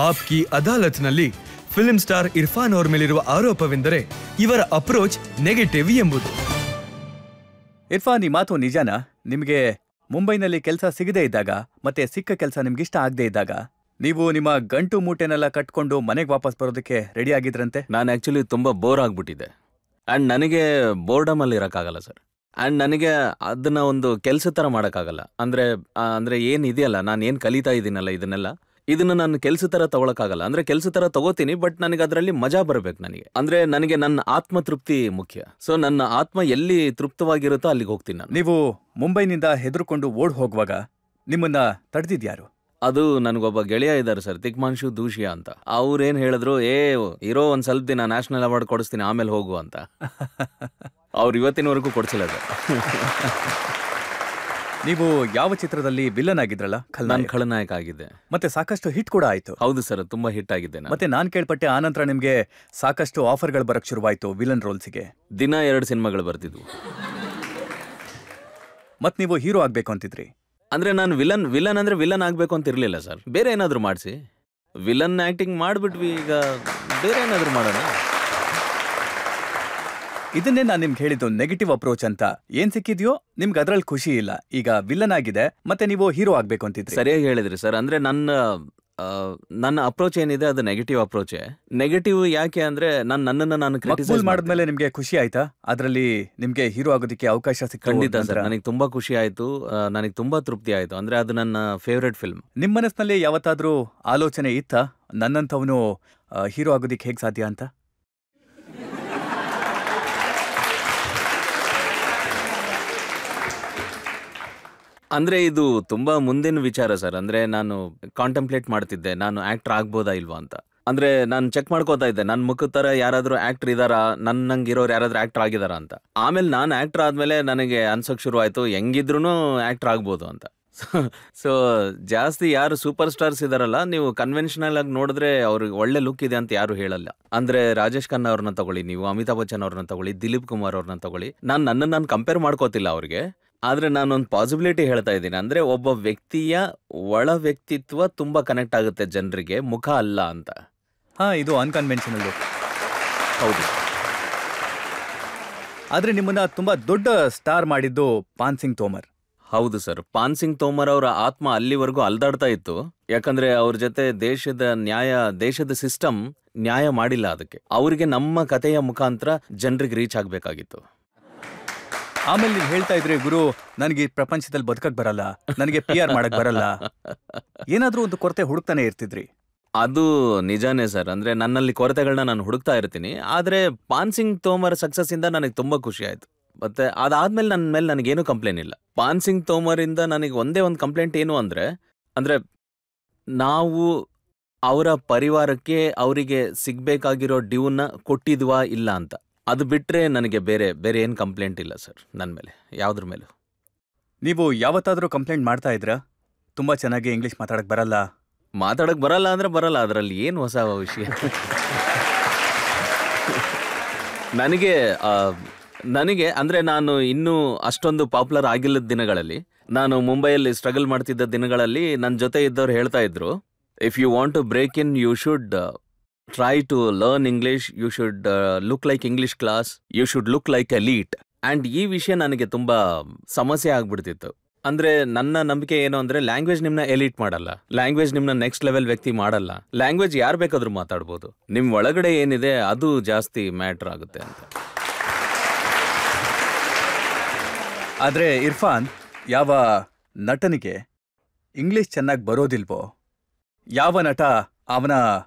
Aapki ಅದಾಲತ್ನಲ್ಲಿ film star Irfan ಅವರ ಮೇಲಿರುವ ಆರೋಪವೆಂದರೆ ಇವರ ಅಪ್ರೋಚ್ ನೆಗೆಟಿವ್ ಎಂಬುದು. ಇರ್ಫಾನ್, ಈ ಮಾತು ನಿಜಾನಾ? ನಿಮಗೆ ಮುಂಬೈನಲ್ಲಿ ಕೆಲಸ ಸಿಗದೇ ಇದ್ದಾಗ ಮತ್ತೆ ಸಿಕ್ಕ ಕೆಲಸ ನಿಮ್ಗಿಷ್ಟ ಆಗದೆ ಇದ್ದಾಗ ನೀವು ನಿಮ್ಮ ಗಂಟು ಮೂಟೆನೆಲ್ಲ ಕಟ್ಕೊಂಡು ಮನೆಗೆ ವಾಪಸ್ ಬರೋದಕ್ಕೆ ರೆಡಿ ಆಗಿದ್ರಂತೆ? ನಾನು ಆ್ಯಕ್ಚುಲಿ ತುಂಬ ಬೋರ್ ಆಗಿಬಿಟ್ಟಿದ್ದೆ. ಆ್ಯಂಡ್ ನನಗೆ ಬೋರ್ಡಮಲ್ಲಿ ಇರೋಕ್ಕಾಗಲ್ಲ ಸರ್. ಆ್ಯಂಡ್ ನನಗೆ ಅದನ್ನ ಒಂದು ಕೆಲಸ ಥರ ಮಾಡೋಕ್ಕಾಗಲ್ಲ. ಅಂದರೆ ಏನಿದೆಯಲ್ಲ, ನಾನು ಏನು ಕಲಿತಾ ಇದ್ದೀನಲ್ಲ ಇದನ್ನ ನಾನು ಕೆಲಸ ಥರ ತಗೊಳಕ್ಕಾಗಲ್ಲ. ಅಂದರೆ ಕೆಲಸ ಥರ ತಗೋತೀನಿ, ಬಟ್ ನನಗೆ ಅದರಲ್ಲಿ ಮಜಾ ಬರಬೇಕು. ನನಗೆ ನನ್ನ ಆತ್ಮ ತೃಪ್ತಿ ಮುಖ್ಯ. ಸೊ ನನ್ನ ಆತ್ಮ ಎಲ್ಲಿ ತೃಪ್ತವಾಗಿರುತ್ತೋ ಅಲ್ಲಿಗೆ ಹೋಗ್ತೀನಿ ನಾನು. ನೀವು ಮುಂಬೈನಿಂದ ಹೆದರ್ಕೊಂಡು ಓಡ್ ಹೋಗುವಾಗ ನಿಮ್ಮನ್ನ ತಡೆದಿದ್ಯಾರು? ಅದು ನನಗೊಬ್ಬ ಗೆಳೆಯ ಇದ್ದಾರೆ ಸರ್, ತಿಕ್ಮಾನ್ಶು ದೂಷಿಯಾ ಅಂತ. ಅವ್ರೇನು ಹೇಳಿದ್ರು, ಇರೋ ಒಂದು ಸ್ವಲ್ಪ ದಿನ ನ್ಯಾಷನಲ್ ಅವಾರ್ಡ್ ಕೊಡಿಸ್ತೀನಿ ಆಮೇಲೆ ಹೋಗು ಅಂತ. ಅವ್ರು ಇವತ್ತಿನವರೆಗೂ ಕೊಡಿಸಿಲ್ಲ ಸರ್. ನೀವು ಯಾವ ಚಿತ್ರದಲ್ಲಿ ವಿಲನ್ ಆಗಿದ್ರಲ್ಲ? ನಾನು ಖಳನಾಯಕ ಆಗಿದ್ದೆ. ಮತ್ತೆ ಸಾಕಷ್ಟು ಹಿಟ್ ಕೂಡ ಆಯ್ತು. ಹೌದು ಸರ್, ತುಂಬಾ ಹಿಟ್ ಆಗಿದ್ದೆ. ಮತ್ತೆ ನಾನ್ ಕೇಳ್ಪಟ್ಟೆ ಆನಂತರ ನಿಮ್ಗೆ ಸಾಕಷ್ಟು ಆಫರ್ಗಳು ಬರಕ್ ಶುರುವಾಯ್ತು ವಿಲನ್ ರೋಲ್ಸ್ಗೆ. ದಿನ 2 ಸಿನಿಮಾಗಳು ಬರ್ತಿದ್ವು. ಮತ್ ನೀವು ಹೀರೋ ಆಗ್ಬೇಕು ಅಂತಿದ್ರಿ. ಅಂದ್ರೆ ನಾನು ವಿಲನ್ ಅಂದ್ರೆ ವಿಲನ್ ಆಗ್ಬೇಕು ಅಂತ ಇರ್ಲಿಲ್ಲ ಸರ್. ಬೇರೆ ಏನಾದ್ರು ಮಾಡಿಸಿ, ವಿಲನ್ ಆಕ್ಟಿಂಗ್ ಮಾಡ್ಬಿಟ್ವಿ, ಈಗ ಬೇರೆ ಏನಾದ್ರು ಮಾಡೋಣ. ಇದನ್ನೇ ನಾನು ನಿಮ್ಗೆ ಹೇಳಿದ್ದು ನೆಗೆಟಿವ್ ಅಪ್ರೋಚ್ ಅಂತ. ಏನ್ ಸಿಕ್ಕಿದ್ಯೋ ನಿಮ್ಗೆ ಅದ್ರಲ್ಲಿ ಖುಷಿ ಇಲ್ಲ. ಈಗ ವಿಲನ್ ಆಗಿದೆ, ಮತ್ತೆ ನೀವು ಹೀರೋ ಆಗ್ಬೇಕು ಅಂತಿದ್ರಿ. ಸರಿಯಾಗಿ ಹೇಳಿದ್ರಿ ಸರ್. ಅಂದ್ರೆ ನನ್ನ ಅಪ್ರೋಚ್ ಏನಿದೆ ಅದು ನೆಗೆಟಿವ್ ಅಪ್ರೋಚೇ. ನೆಗೆಟಿವ್ ಯಾಕೆ ಅಂದ್ರೆ ನಾನು ಕ್ರಿಟಿಸೈಸ್ ಮಾಡಿದ್ಮೇಲೆ ನಿಮ್ಗೆ ಖುಷಿ ಆಯ್ತಾ? ಅದ್ರಲ್ಲಿ ನಿಮ್ಗೆ ಹೀರೋ ಆಗೋದಕ್ಕೆ ಅವಕಾಶ ಸಿಕ್ಕಿತು? ಖಂಡಿತ ಸರ್, ನನಗೆ ತುಂಬಾ ಖುಷಿ ಆಯ್ತು, ನನಗೆ ತುಂಬಾ ತೃಪ್ತಿ ಆಯ್ತು. ಅಂದ್ರೆ ಅದು ನನ್ನ ಫೇವ್ರೆಟ್ ಫಿಲ್ಮ್. ನಿಮ್ ಮನಸ್ಸಿನಲ್ಲಿ ಯಾವತ್ತಾದ್ರೂ ಆಲೋಚನೆ ಇತ್ತಾ, ನನ್ನಂಥವನು ಹೀರೋ ಆಗೋದಿಕ್ಕೆ ಹೇಗ್ ಸಾಧ್ಯ ಅಂತ? ಅಂದ್ರೆ ಇದು ತುಂಬಾ ಮುಂದಿನ ವಿಚಾರ ಸರ್. ಅಂದ್ರೆ ನಾನು ಕಾಂಟೆಂಪ್ಲೇಟ್ ಮಾಡ್ತಿದ್ದೆ, ನಾನು ಆಕ್ಟರ್ ಆಗ್ಬೋದಾ ಇಲ್ವಾ ಅಂತ. ಅಂದ್ರೆ ನಾನು ಚೆಕ್ ಮಾಡ್ಕೋತಾ ಇದ್ದೆ, ನನ್ನ ಮುಖದ ತರ ಯಾರಾದ್ರೂ ಆಕ್ಟರ್ ಇದಾರಾ, ನನ್ನಂಗಿರೋರು ಯಾರಾದ್ರೂ ಆಕ್ಟರ್ ಆಗಿದಾರಾ ಅಂತ. ಆಮೇಲೆ ನಾನು ಆಕ್ಟರ್ ಆದ್ಮೇಲೆ ನನಗೆ ಅನ್ಸೋಕ್ ಶುರು ಆಯ್ತು, ಹೆಂಗಿದ್ರು ಆಕ್ಟರ್ ಆಗ್ಬೋದು ಅಂತ. ಸೊ ಜಾಸ್ತಿ ಯಾರು ಸೂಪರ್ ಸ್ಟಾರ್ಸ್ ಇದಾರಲ್ಲ, ನೀವು ಕನ್ವೆನ್ಷನಲ್ ಆಗಿ ನೋಡಿದ್ರೆ ಅವ್ರಿಗೆ ಒಳ್ಳೆ ಲುಕ್ ಇದೆ ಅಂತ ಯಾರು ಹೇಳಲ್ಲ. ಅಂದ್ರೆ ರಾಜೇಶ್ ಖನ್ನಾ ಅವ್ರನ್ನ ತಗೊಳ್ಳಿ, ನೀವು ಅಮಿತಾಬ್ ಬಚ್ಚನ್ ಅವ್ರನ್ನ ತಗೊಳ್ಳಿ, ದಿಲೀಪ್ ಕುಮಾರ್ ಅವ್ರನ್ನ ತಗೊಳ್ಳಿ. ನಾನು ಕಂಪೇರ್ ಮಾಡ್ಕೋತಿಲ್ಲ ಅವ್ರಿಗೆ, ಆದ್ರೆ ನಾನೊಂದು ಪಾಸಿಬಿಲಿಟಿ ಹೇಳ್ತಾ ಇದ್ದೀನಿ. ಅಂದ್ರೆ ಒಬ್ಬ ವ್ಯಕ್ತಿಯ ಒಳ ವ್ಯಕ್ತಿತ್ವ ತುಂಬಾ ಕನೆಕ್ಟ್ ಆಗುತ್ತೆ ಜನರಿಗೆ, ಮುಖ ಅಲ್ಲ ಅಂತ. ಇದು ಅನ್ಕನ್ವೆನ್ಷನಲ್. ಹೌದು. ಆದ್ರೆ ನಿಮ್ಮನ್ನ ತುಂಬಾ ದೊಡ್ಡ ಸ್ಟಾರ್ ಮಾಡಿದ್ದು ಪಾನ್ ಸಿಂಗ್ ತೋಮರ್. ಹೌದು ಸರ್, ಪಾನ್ ಸಿಂಗ್ ತೋಮರ್ ಅವರ ಆತ್ಮ ಅಲ್ಲಿವರೆಗೂ ಅಲ್ದಾಡ್ತಾ ಇತ್ತು. ಯಾಕಂದ್ರೆ ಅವ್ರ ಜೊತೆ ದೇಶದ ಸಿಸ್ಟಮ್ ನ್ಯಾಯ ಮಾಡಿಲ್ಲ. ಅದಕ್ಕೆ ಅವರಿಗೆ ನಮ್ಮ ಕಥೆಯ ಮುಖಾಂತರ ಜನರಿಗೆ ರೀಚ್ ಆಗ್ಬೇಕಾಗಿತ್ತು. ಆಮೇಲೆ ನೀವು ಹೇಳ್ತಾ ಇದ್ರಿ, ಗುರು ನನಗೆ ಪ್ರಪಂಚದಲ್ಲಿ ಬದುಕಕ್ ಬರಲ್ಲ, ನನಗೆ PR ಮಾಡಕ್ ಬರಲ್ಲ, ಏನಾದ್ರೂ ಒಂದು ಕೊರತೆ ಹುಡುಕ್ತಾನೆ ಇರ್ತಿದ್ರಿ. ಅದು ನಿಜಾನೇ ಸರ್. ಅಂದ್ರೆ ನನ್ನಲ್ಲಿ ಕೊರತೆಗಳನ್ನ ನಾನು ಹುಡುಕ್ತಾ ಇರ್ತೀನಿ. ಆದ್ರೆ ಪಾನ್ ಸಿಂಗ್ ತೋಮರ್ ಸಕ್ಸಸ್ ಇಂದ ನನಗೆ ತುಂಬಾ ಖುಷಿ ಆಯ್ತು. ಮತ್ತೆ ಅದಾದ್ಮೇಲೆ ನನ್ನ ಮೇಲೆ ನನಗೇನು ಕಂಪ್ಲೇಂಟ್ ಇಲ್ಲ. ಪಾನ್ ಸಿಂಗ್ ತೋಮರ್ ಇಂದ ನನಗೆ ಒಂದೇ ಒಂದು ಕಂಪ್ಲೇಂಟ್ ಏನು ಅಂದ್ರೆ ನಾವು ಅವರ ಪರಿವಾರಕ್ಕೆ ಅವರಿಗೆ ಸಿಗ್ಬೇಕಾಗಿರೋ ಡ್ಯೂನ ಕೊಟ್ಟಿದ್ವಾ ಇಲ್ಲ ಅಂತ. ಅದು ಬಿಟ್ರೆ ನನಗೆ ಬೇರೆ ಏನು ಕಂಪ್ಲೇಂಟ್ ಇಲ್ಲ ಸರ್ ನನ್ನ ಮೇಲೆ, ಯಾವ್ದ್ರ ಮೇಲೂ. ನೀವು ಯಾವತ್ತಾದ್ರೂ ಕಂಪ್ಲೇಂಟ್ ಮಾಡ್ತಾ ಇದ್ರಾ, ತುಂಬಾ ಚೆನ್ನಾಗಿ ಇಂಗ್ಲಿಷ್ ಮಾತಾಡಕ್ ಬರಲ್ಲ ಅಂದ್ರೆ ಬರಲ್ಲ, ಅದರಲ್ಲಿ ಏನು ಹೊಸ ವಿಷಯ? ನನಗೆ ಅಂದ್ರೆ ನಾನು ಇನ್ನೂ ಅಷ್ಟೊಂದು ಪಾಪ್ಯುಲರ್ ಆಗಿಲ್ಲದ ದಿನಗಳಲ್ಲಿ, ನಾನು ಮುಂಬೈಯಲ್ಲಿ ಸ್ಟ್ರಗಲ್ ಮಾಡ್ತಿದ್ದ ದಿನಗಳಲ್ಲಿ ನನ್ನ ಜೊತೆ ಇದ್ದವ್ರು ಹೇಳ್ತಾ ಇದ್ರು, if you want to break in you should try to learn English, you should look like English class, you should look like elite. And ಈ ವಿಷಯ ನನಗೆ ತುಂಬಾ ಸಮಸ್ಯೆ ಆಗ್ಬಿಡ್ತಿತ್ತು. ಅಂದ್ರೆ ನನ್ನ ನಂಬಿಕೆ ಏನು ಅಂದ್ರೆ, ಲ್ಯಾಂಗ್ವೇಜ್ ನಿಮ್ನ ಎಲಿಟ್ ಮಾಡಲ್ಲ, ಲ್ಯಾಂಗ್ವೇಜ್ ನಿಮ್ನ ನೆಕ್ಸ್ಟ್ ಲೆವೆಲ್ ವ್ಯಕ್ತಿ ಮಾಡಲ್ಲ. ಲ್ಯಾಂಗ್ವೇಜ್ ಯಾರು ಬೇಕಾದ್ರೂ ಮಾತಾಡ್ಬೋದು, ನಿಮ್ ಒಳಗಡೆ ಏನಿದೆ ಅದು ಜಾಸ್ತಿ ಮ್ಯಾಟರ್ ಆಗುತ್ತೆ ಅಂತ. ಆದ್ರೆ ಇರ್ಫಾನ್, ಯಾವ ನಟನಿಗೆ ಇಂಗ್ಲಿಷ್ ಚೆನ್ನಾಗಿ ಬರೋದಿಲ್ವೋ, ಯಾವ ನಟ ಅವನ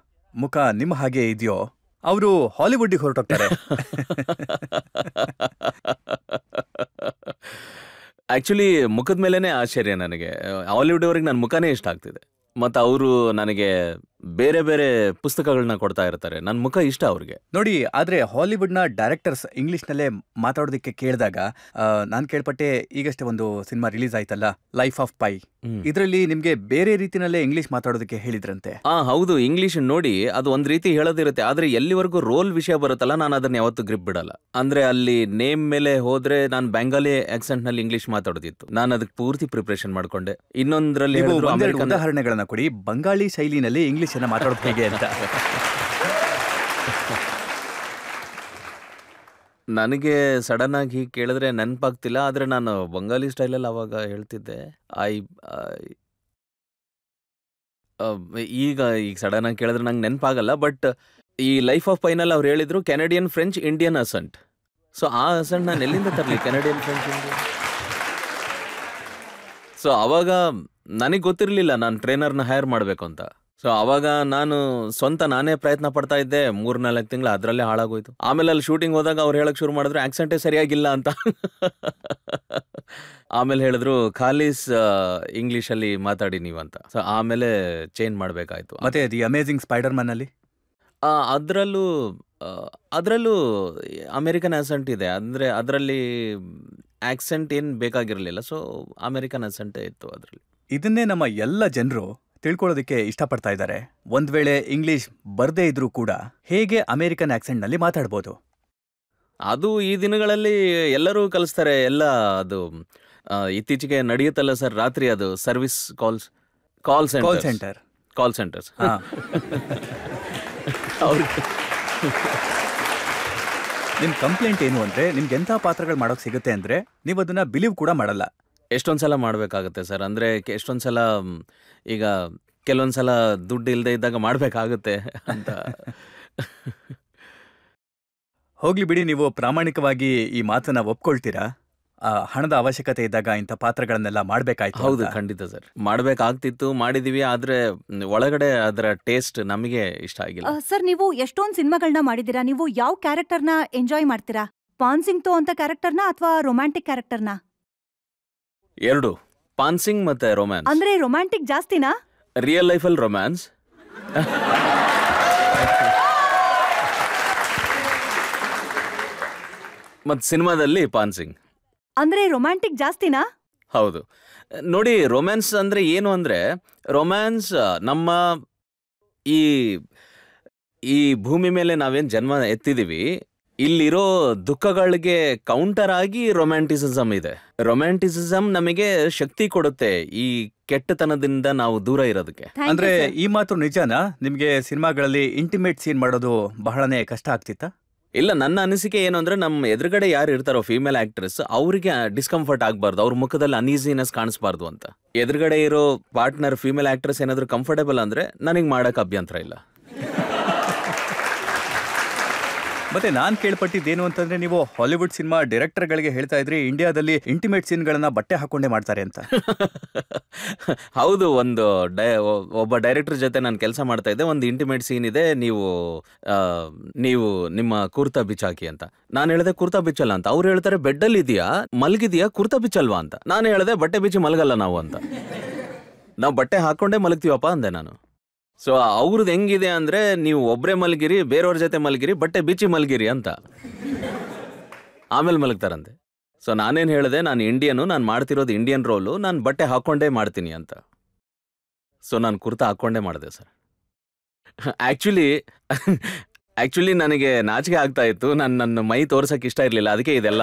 ಮುಖ ನಿಮ್ಮ ಹಾಗೆ ಇದೆಯೋ ಅವರು ಹಾಲಿವುಡ್ಗೆ ಹೊರಟೋಗ್ತಾರೆ. ಆಕ್ಚುಲಿ ಮುಖದ ಮೇಲೇನೆ ಆಶ್ಚರ್ಯ ನನಗೆ. ಹಾಲಿವುಡ್ ಅವ್ರಿಗೆ ನನ್ನ ಮುಖನೇ ಇಷ್ಟ ಆಗ್ತಿದೆ. ಮತ್ತು ಅವರು ನನಗೆ ಬೇರೆ ಬೇರೆ ಪುಸ್ತಕಗಳನ್ನ ಕೊಡ್ತಾ ಇರ್ತಾರೆ, ನನ್ನ ಮುಖ ಇಷ್ಟ ಅವ್ರಿಗೆ. ನೋಡಿ, ಆದ್ರೆ ಹಾಲಿವುಡ್ನ ಡೈರೆಕ್ಟರ್ಸ್ ಇಂಗ್ಲಿಷ್ನಲ್ಲೇ ಮಾತಾಡೋದಕ್ಕೆ ಕೇಳಿದಾಗ ನಾನು ಕೇಳ್ಪಟ್ಟೆ, ಈಗಷ್ಟೇ ಒಂದು ಸಿನಿಮಾ ರಿಲೀಸ್ ಆಯ್ತಲ್ಲ, ಲೈಫ್ ಆಫ್ ಪೈ, ಇದರಲ್ಲಿ ನಿಮ್ಗೆ ಬೇರೆ ರೀತಿನಲ್ಲೇ ಇಂಗ್ಲಿಷ್ ಮಾತಾಡೋದಕ್ಕೆ ಹೇಳಿದ್ರಂತೆ. ಹೌದು, ಇಂಗ್ಲಿಷ್ ನೋಡಿ ಅದು ಒಂದ್ ರೀತಿ ಹೇಳೋದಿರುತ್ತೆ, ಆದ್ರೆ ಎಲ್ಲಿವರೆಗೂ ರೋಲ್ ವಿಷಯ ಬರುತ್ತಲ್ಲ, ನಾನು ಅದನ್ನ ಯಾವತ್ತೂ ಗ್ರಿಪ್ ಬಿಡಲ್ಲ. ಅಂದ್ರೆ ಅಲ್ಲಿ ನೇಮ್ ಮೇಲೆ ಹೋದ್ರೆ ನಾನು ಬೆಂಗಾಲಿ ಆಕ್ಸೆಂಟ್ ನಲ್ಲಿ ಇಂಗ್ಲಿಷ್ ಮಾತಾಡೋದಿತ್ತು, ನಾನು ಅದಕ್ಕೆ ಪೂರ್ತಿ ಪ್ರಿಪರೇಷನ್ ಮಾಡ್ಕೊಂಡೆ. ಇನ್ನೊಂದ್ರಲ್ಲಿ ಉದಾಹರಣೆಗಳನ್ನ ಕೊಡಿ, ಬಂಗಾಳಿ ಶೈಲಿನಲ್ಲಿ ಇಂಗ್ಲಿಷ್ ಇಂಗ್ಲಿಷನ್ನ ಮಾತಾಡೋದು ಹೇಗೆ ಅಂತ. ನನಗೆ ಸಡನ್ ಆಗಿ ಹೀಗೆ ಕೇಳಿದ್ರೆ ನೆನಪಾಗ್ತಿಲ್ಲ. ಆದ್ರೆ ನಾನು ಬಂಗಾಲಿ ಸ್ಟೈಲಲ್ಲಿ ಅವಾಗ ಹೇಳ್ತಿದ್ದೆ. ಐ ಈಗ ಸಡನ್ ಆಗಿ ಕೇಳಿದ್ರೆ ನಂಗೆ ನೆನಪಾಗಲ್ಲ. ಬಟ್ ಈ ಲೈಫ್ ಆಫ್ ಪೈನಲ್ಲಿ ಅವ್ರು ಹೇಳಿದ್ರು Canadian French Indian asset. So ಆ ಅಸೆಂಟ್ ನಾನು ಎಲ್ಲಿಂದ ತರಲಿ, ಕೆನಡಿಯನ್ ಫ್ರೆಂಚ್ ಇಂಡಿಯನ್? ಸೊ ಅವಾಗ ನನಗೆ ಗೊತ್ತಿರಲಿಲ್ಲ ನಾನು ಟ್ರೈನರ್ನ ಹೈರ್ ಮಾಡಬೇಕು ಅಂತ. ಸೊ ಅವಾಗ ನಾನು ನಾನೇ ಪ್ರಯತ್ನ ಪಡ್ತಾ ಇದ್ದೆ. 3-4 ತಿಂಗಳು ಅದರಲ್ಲೇ ಹಾಳಾಗೋಯ್ತು. ಆಮೇಲೆ ಅಲ್ಲಿ ಶೂಟಿಂಗ್ ಹೋದಾಗ ಅವ್ರು ಹೇಳಕ್ ಶುರು ಮಾಡಿದ್ರು ಆಕ್ಸೆಂಟೇ ಸರಿಯಾಗಿಲ್ಲ ಅಂತ. ಆಮೇಲೆ ಹೇಳಿದ್ರು ಖಾಲೀಸ್ ಇಂಗ್ಲಿಷಲ್ಲಿ ಮಾತಾಡಿ ನೀವಂತ. ಸೊ ಆಮೇಲೆ ಚೇಂಜ್ ಮಾಡಬೇಕಾಯ್ತು. ಮತ್ತೆ ದಿ ಅಮೇಜಿಂಗ್ ಸ್ಪೈಡರ್ ಮ್ಯಾನ್ ಅಲ್ಲಿ ಅದರಲ್ಲೂ ಅಮೇರಿಕನ್ ಆಸೆಂಟ್ ಇದೆ. ಅಂದರೆ ಅದರಲ್ಲಿ ಆಕ್ಸೆಂಟ್ ಏನು ಬೇಕಾಗಿರಲಿಲ್ಲ. ಸೊ ಅಮೇರಿಕನ್ ಆಸೆಂಟೇ ಇತ್ತು ಅದರಲ್ಲಿ. ಇದನ್ನೇ ನಮ್ಮ ಎಲ್ಲ ಜನರು ತಿಳ್ಕೊಳ್ಳೋದಕ್ಕೆ ಇಷ್ಟಪಡ್ತಾ ಇದ್ದಾರೆ. ಒಂದ್ ವೇಳೆ ಇಂಗ್ಲಿಷ್ ಬರ್ದೇ ಇದ್ರೂ ಕೂಡ ಹೇಗೆ ಅಮೇರಿಕನ್ ಆಕ್ಸೆಂಟ್ ನಲ್ಲಿ ಮಾತಾಡ್ಬೋದು? ಅದು ಈ ದಿನಗಳಲ್ಲಿ ಎಲ್ಲರೂ ಕಲಿಸ್ತಾರೆ. ಎಲ್ಲ ಅದು ಇತ್ತೀಚೆಗೆ ನಡೆಯುತ್ತಲ್ಲ ಸರ್, ರಾತ್ರಿ ಅದು ಸರ್ವಿಸ್ ಕಾಲ್ ಸೆಂಟರ್ಸ್. ನಿಮ್ ಕಂಪ್ಲೇಂಟ್ ಏನು ಅಂದ್ರೆ ನಿಮ್ಗೆ ಎಂಥ ಪಾತ್ರಗಳು ಮಾಡೋಕ್ ಸಿಗುತ್ತೆ ಅಂದ್ರೆ ನೀವು ಅದನ್ನ ಬಿಲೀವ್ ಕೂಡ ಮಾಡಲ್ಲ. ಎಷ್ಟೊಂದ್ಸಲ ಮಾಡಬೇಕಾಗುತ್ತೆ ಸರ್. ಅಂದರೆ ಎಷ್ಟೊಂದ್ಸಲ ಈಗ ಕೆಲವೊಂದ್ಸಲ ದುಡ್ಡು ಇಲ್ಲದೆ ಇದ್ದಾಗ ಮಾಡಬೇಕಾಗುತ್ತೆ ಅಂತ. ಹೋಗ್ಲಿ ಬಿಡಿ, ನೀವು ಪ್ರಾಮಾಣಿಕವಾಗಿ ಈ ಮಾತನ್ನ ಒಪ್ಕೊಳ್ತೀರಾ? ಹಣದ ಅವಶ್ಯಕತೆ ಇದ್ದಾಗ ಇಂಥ ಪಾತ್ರಗಳನ್ನೆಲ್ಲ ಮಾಡ್ಬೇಕಾಯ್ತು. ಹೌದು, ಖಂಡಿತ ಸರ್, ಮಾಡ್ಬೇಕಾಗ್ತಿತ್ತು, ಮಾಡಿದೀವಿ. ಆದ್ರೆ ಒಳಗಡೆ ಅದರ ಟೇಸ್ಟ್ ನಮಗೆ ಇಷ್ಟ ಆಗಿಲ್ಲ. ಸರ್, ನೀವು ಎಷ್ಟೊಂದು ಸಿನಿಮಾಗಳನ್ನ ಮಾಡಿದೀರಾ. ನೀವು ಯಾವ ಕ್ಯಾರೆಕ್ಟರ್ನ ಎಂಜಾಯ್ ಮಾಡ್ತೀರಾ? ಪಾನ್ ಸಿಂಗ್ ತೋ ಅಂತ ಕ್ಯಾರೆಕ್ಟರ್ನ ಅಥವಾ ರೊಮ್ಯಾಂಟಿಕ್ ಕ್ಯಾರೆಕ್ಟರ್ನ? ಎರಡು, ಪಾನ್ ಸಿಂಗ್ ಮತ್ತೆ ರೊಮ್ಯಾನ್ಸ್. ಅಂದ್ರೆ ರೊಮ್ಯಾಂಟಿಕ್ ಜಾಸ್ತಿನಾ? ರಿಯಲ್ ಲೈಫಲ್ಲಿ ರೊಮ್ಯಾನ್ಸ್, ಮತ್ ಸಿನಿಮಾದಲ್ಲಿ ಪಾನ್ ಸಿಂಗ್. ಅಂದ್ರೆ ರೊಮ್ಯಾಂಟಿಕ್ ಜಾಸ್ತಿನಾ? ಹೌದು. ನೋಡಿ, ರೊಮ್ಯಾನ್ಸ್ ಅಂದ್ರೆ ಏನು ಅಂದ್ರೆ, ರೊಮ್ಯಾನ್ಸ್ ನಮ್ಮ ಈ ಭೂಮಿ ಮೇಲೆ ನಾವೇನ್ ಜನ್ಮ ಎತ್ತಿದೀವಿ, ಇಲ್ಲಿರೋ ದುಃಖಗಳಿಗೆ ಕೌಂಟರ್ ಆಗಿ ರೊಮ್ಯಾಂಟಿಸಿಸಮ್ ಇದೆ. ರೊಮ್ಯಾಂಟಿಸಿಸಮ್ ನಮಗೆ ಶಕ್ತಿ ಕೊಡುತ್ತೆ ಈ ಕೆಟ್ಟತನದಿಂದ ನಾವು ದೂರ ಇರೋದಕ್ಕೆ. ಅಂದ್ರೆ ಈ ಮಾತು ನಿಜನಾ? ನಿಮ್ಗೆ ಸಿನಿಮಾಗಳಲ್ಲಿ ಇಂಟಿಮೇಟ್ ಸೀನ್ ಮಾಡೋದು ಬಹಳನೇ ಕಷ್ಟ ಆಗ್ತಿತ್ತಾ? ಇಲ್ಲ, ನನ್ನ ಅನಿಸಿಕೆ ಏನು ಅಂದ್ರೆ, ನಮ್ಮ ಎದುರುಗಡೆ ಯಾರು ಇರ್ತಾರೋ ಫೀಮೇಲ್ ಆಕ್ಟ್ರೆಸ್, ಅವ್ರಿಗೆ ಡಿಸ್ಕಂಫರ್ಟ್ ಆಗಬಾರ್ದು, ಅವ್ರ ಮುಖದಲ್ಲಿ ಅನ್ಈಸಿನೆಸ್ ಕಾಣಿಸ್ಬಾರ್ದು ಅಂತ. ಎದುರುಗಡೆ ಇರೋ ಪಾರ್ಟ್ನರ್ ಫೀಮೇಲ್ ಆಕ್ಟ್ರೆಸ್ ಏನಾದ್ರು ಕಂಫರ್ಟೇಬಲ್ ಅಂದ್ರೆ ನನಗೆ ಮಾಡಕ್ ಅಭ್ಯಂತರ ಇಲ್ಲ. ಮತ್ತೆ ನಾನ್ ಕೇಳ್ಪಟ್ಟಿದ್ದೇನು ಅಂತಂದ್ರೆ, ನೀವು ಹಾಲಿವುಡ್ ಸಿನಿಮಾ ಡೈರೆಕ್ಟರ್ಗಳಿಗೆ ಹೇಳ್ತಾ ಇದ್ರಿ ಇಂಡಿಯಾದಲ್ಲಿ ಇಂಟಿಮೇಟ್ ಸೀನ್ಗಳನ್ನ ಬಟ್ಟೆ ಹಾಕೊಂಡೇ ಮಾಡ್ತಾರೆ ಅಂತ. ಹೌದು, ಒಬ್ಬ ಡೈರೆಕ್ಟರ್ ಜೊತೆ ನಾನು ಕೆಲಸ ಮಾಡ್ತಾ ಇದ್ದೆ. ಒಂದು ಇಂಟಿಮೇಟ್ ಸೀನ್ ಇದೆ, ನೀವು ನಿಮ್ಮ ಕುರ್ತಾ ಬಿಚ್ಚಾಕಿ ಅಂತ. ನಾನು ಹೇಳಿದೆ ಕುರ್ತಾ ಬಿಚ್ಚಲ್ಲ ಅಂತ. ಅವ್ರು ಹೇಳ್ತಾರೆ ಬೆಡ್ಡಲ್ಲಿ ಇದೆಯಾ, ಮಲಗಿದೆಯಾ, ಕುರ್ತಾ ಬಿಚ್ಚಲ್ವಾ ಅಂತ. ನಾನು ಹೇಳಿದೆ ಬಟ್ಟೆ ಬಿಚ್ಚಿ ಮಲಗಲ್ಲ ನಾವು ಅಂತ. ನಾವು ಬಟ್ಟೆ ಹಾಕೊಂಡೇ ಮಲಗ್ತೀವಪ್ಪ ಅಂದೆ ನಾನು. ಸೊ ಅವ್ರದ್ದು ಹೆಂಗಿದೆ ಅಂದ್ರೆ, ನೀವು ಒಬ್ರೇ ಮಲಗಿರಿ, ಬೇರೆಯವ್ರ ಜೊತೆ ಮಲಗಿರಿ, ಬಟ್ಟೆ ಬಿಚ್ಚಿ ಮಲಗಿರಿ ಅಂತ. ಆಮೇಲೆ ಮಲಗ್ತಾರಂತೆ. ಸೊ ನಾನೇನು ಹೇಳಿದೆ, ನಾನು ಇಂಡಿಯನು, ನಾನು ಮಾಡ್ತಿರೋದು ಇಂಡಿಯನ್ ರೋಲು, ನಾನು ಬಟ್ಟೆ ಹಾಕೊಂಡೇ ಮಾಡ್ತೀನಿ ಅಂತ. ಸೊ ನಾನು ಕುರ್ತಾ ಹಾಕೊಂಡೇ ಮಾಡಿದೆ ಸರ್. ಆಕ್ಚುಲಿ ನನಗೆ ನಾಚಿಕೆ ಆಗ್ತಾ ಇತ್ತು. ನನ್ನ ಮೈ ತೋರ್ಸಕ್ಕೆ ಇಷ್ಟ ಇರಲಿಲ್ಲ, ಅದಕ್ಕೆ ಇದೆಲ್ಲ